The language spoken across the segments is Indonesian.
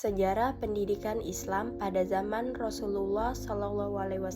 Sejarah pendidikan Islam pada zaman Rasulullah SAW.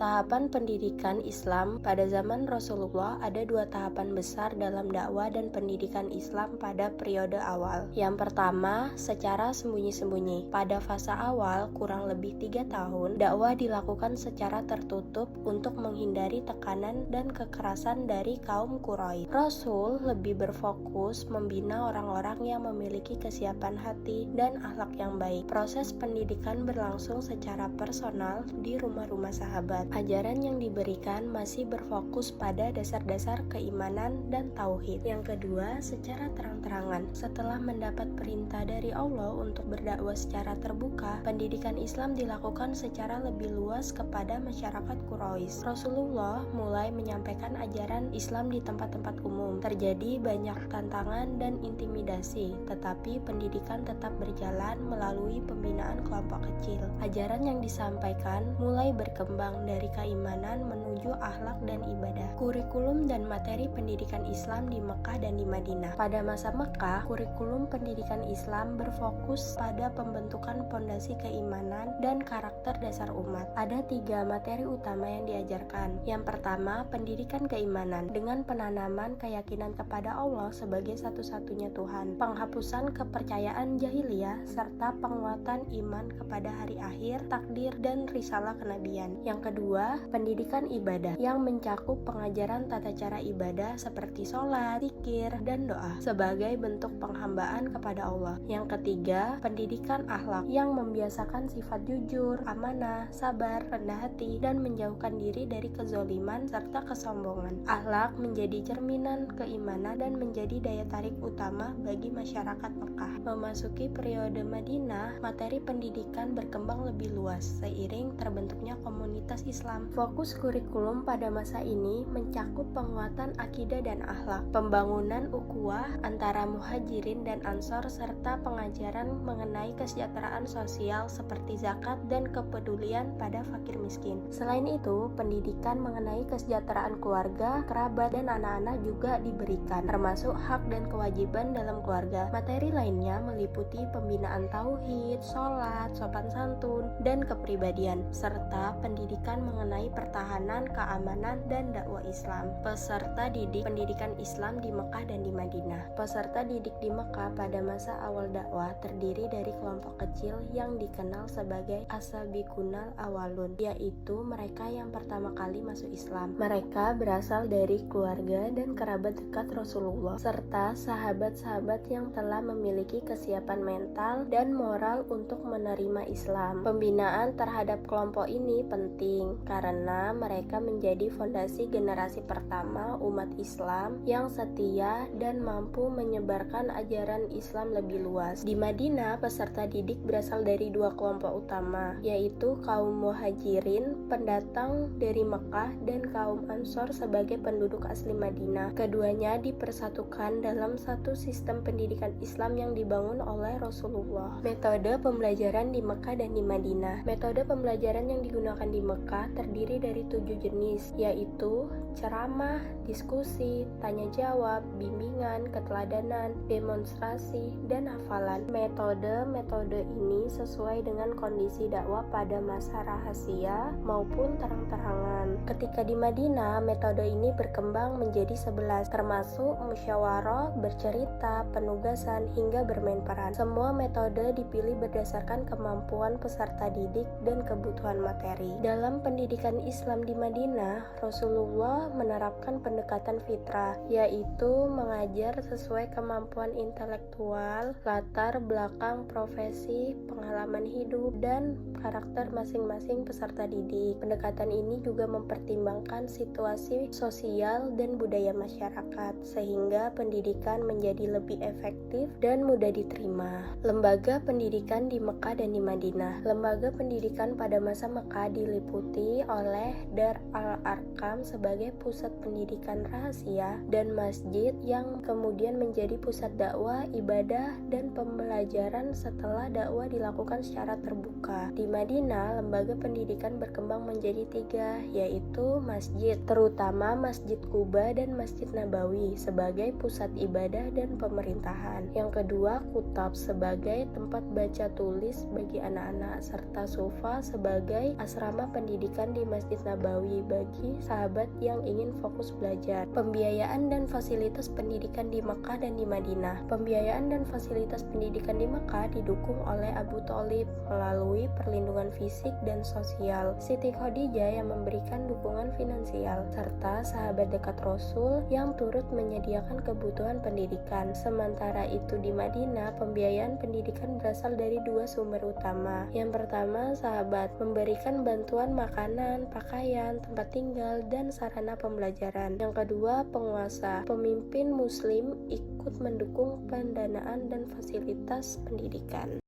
Tahapan pendidikan Islam pada zaman Rasulullah ada dua tahapan besar dalam dakwah dan pendidikan Islam pada periode awal. Yang pertama, secara sembunyi-sembunyi. Pada fase awal, kurang lebih 3 tahun, dakwah dilakukan secara tertutup untuk menghindari tekanan dan kekerasan dari kaum Quraisy. Rasul lebih berfokus membina orang-orang yang memiliki kesiapan hati dan akhlak yang baik. Proses pendidikan berlangsung secara personal di rumah-rumah sahabat. Ajaran yang diberikan masih berfokus pada dasar-dasar keimanan dan tauhid. Yang kedua, secara terang-terangan. Setelah mendapat perintah dari Allah untuk berdakwah secara terbuka, pendidikan Islam dilakukan secara lebih luas kepada masyarakat Quraisy. Rasulullah mulai menyampaikan ajaran Islam di tempat-tempat umum. Terjadi banyak tantangan dan intimidasi, tetapi pendidikan tetap berjalan melalui pembinaan kelompok kecil. Ajaran yang disampaikan mulai berkembang dari keimanan menuju akhlak dan ibadah. Kurikulum dan materi pendidikan Islam di Mekah dan di Madinah. Pada masa Mekah, kurikulum pendidikan Islam berfokus pada pembentukan pondasi keimanan dan karakter dasar umat. Ada 3 materi utama yang diajarkan. Yang pertama, pendidikan keimanan dengan penanaman keyakinan kepada Allah sebagai satu-satunya Tuhan, penghapusan kepercayaan jahiliyah, serta penguatan iman kepada hari akhir, takdir, dan risalah kenabian. Yang kedua, pendidikan ibadah yang mencakup pengajaran tata cara ibadah seperti sholat, zikir, dan doa sebagai bentuk penghambaan kepada Allah. Yang ketiga, pendidikan akhlak yang membiasakan sifat jujur, amanah, sabar, rendah hati, dan menjauhkan diri dari kezoliman serta kesombongan. Akhlak menjadi cerminan keimanan dan menjadi daya tarik utama bagi masyarakat Mekah. Memasuki periode Madinah, materi pendidikan berkembang lebih luas seiring terbentuknya komunitas Islam. Fokus kurikulum pada masa ini mencakup penguatan akidah dan akhlak, pembangunan ukhuwah antara muhajirin dan ansor, serta pengajaran mengenai kesejahteraan sosial seperti zakat dan kepedulian pada fakir miskin. Selain itu, pendidikan mengenai kesejahteraan keluarga, kerabat, dan anak-anak juga diberikan, termasuk hak dan kewajiban dalam keluarga. Materi lainnya meliputi pembinaan tauhid, sholat, sopan santun, dan kepribadian, serta pendidikan mengenai pertahanan, keamanan, dan dakwah Islam. Peserta didik pendidikan Islam di Mekah dan di Madinah. Peserta didik di Mekah pada masa awal dakwah terdiri dari kelompok kecil yang dikenal sebagai as-sabiqunal awalun, yaitu mereka yang pertama kali masuk Islam. Mereka berasal dari keluarga dan kerabat dekat Rasulullah, serta sahabat-sahabat yang telah memiliki kesiapan mental dan moral untuk menerima Islam. Pembinaan terhadap kelompok ini penting karena mereka menjadi fondasi generasi pertama umat Islam yang setia dan mampu menyebarkan ajaran Islam lebih luas. Di Madinah, peserta didik berasal dari 2 kelompok utama, yaitu kaum muhajirin, pendatang dari Mekah, dan kaum ansor sebagai penduduk asli Madinah. Keduanya dipersatukan dalam satu sistem pendidikan Islam yang dibangun oleh Rasulullah. Metode pembelajaran di Mekah dan di Madinah. Metode pembelajaran yang digunakan di Mekah terdiri dari 7 jenis, yaitu ceramah, diskusi, tanya jawab, bimbingan, keteladanan, demonstrasi, dan hafalan. Metode ini sesuai dengan kondisi dakwah pada masa rahasia maupun terang-terangan. Ketika di Madinah, metode ini berkembang menjadi 11, termasuk musyawarah, bercerita, penugasan, hingga bermain peran. Semua metode dipilih berdasarkan kemampuan peserta didik dan kebutuhan materi. Dalam pendidikan Islam di Madinah, Rasulullah menerapkan pendekatan fitrah, yaitu mengajar sesuai kemampuan intelektual, latar belakang profesi, pengalaman hidup, dan karakter masing-masing peserta didik. Pendekatan ini juga mempertimbangkan situasi sosial dan budaya masyarakat, sehingga pendidikan menjadi lebih efektif dan mudah diterima. Lembaga pendidikan di Mekah dan di Madinah. Lembaga pendidikan pada masa Mekah diliputi oleh Dar al-Arqam sebagai pusat pendidikan rahasia dan masjid yang kemudian menjadi pusat dakwah, ibadah, dan pembelajaran setelah dakwah dilakukan secara terbuka. Di Madinah, lembaga pendidikan berkembang menjadi 3, yaitu masjid, terutama Masjid Quba dan Masjid Nabawi sebagai pusat ibadah dan pemerintahan. Yang kedua, kutab sebagai tempat baca tulis bagi anak-anak, serta Sufa sebagai asrama pendidikan di Masjid Nabawi bagi sahabat yang ingin fokus belajar. Pembiayaan dan fasilitas pendidikan di Mekah dan di Madinah. Pembiayaan dan fasilitas pendidikan di Mekah didukung oleh Abu Thalib melalui perlindungan fisik dan sosial, Siti Khadijah yang memberikan dukungan finansial, serta sahabat dekat Rasul yang turut menyediakan kebutuhan pendidikan. Sementara itu di Madinah, pembiayaan pendidikan berasal dari dua sumber utama. Yang pertama, sahabat memberikan bantuan makanan, pakaian, tempat tinggal, dan sarana pembelajaran. Yang kedua, penguasa, pemimpin muslim ikut mendukung pendanaan dan fasilitas pendidikan.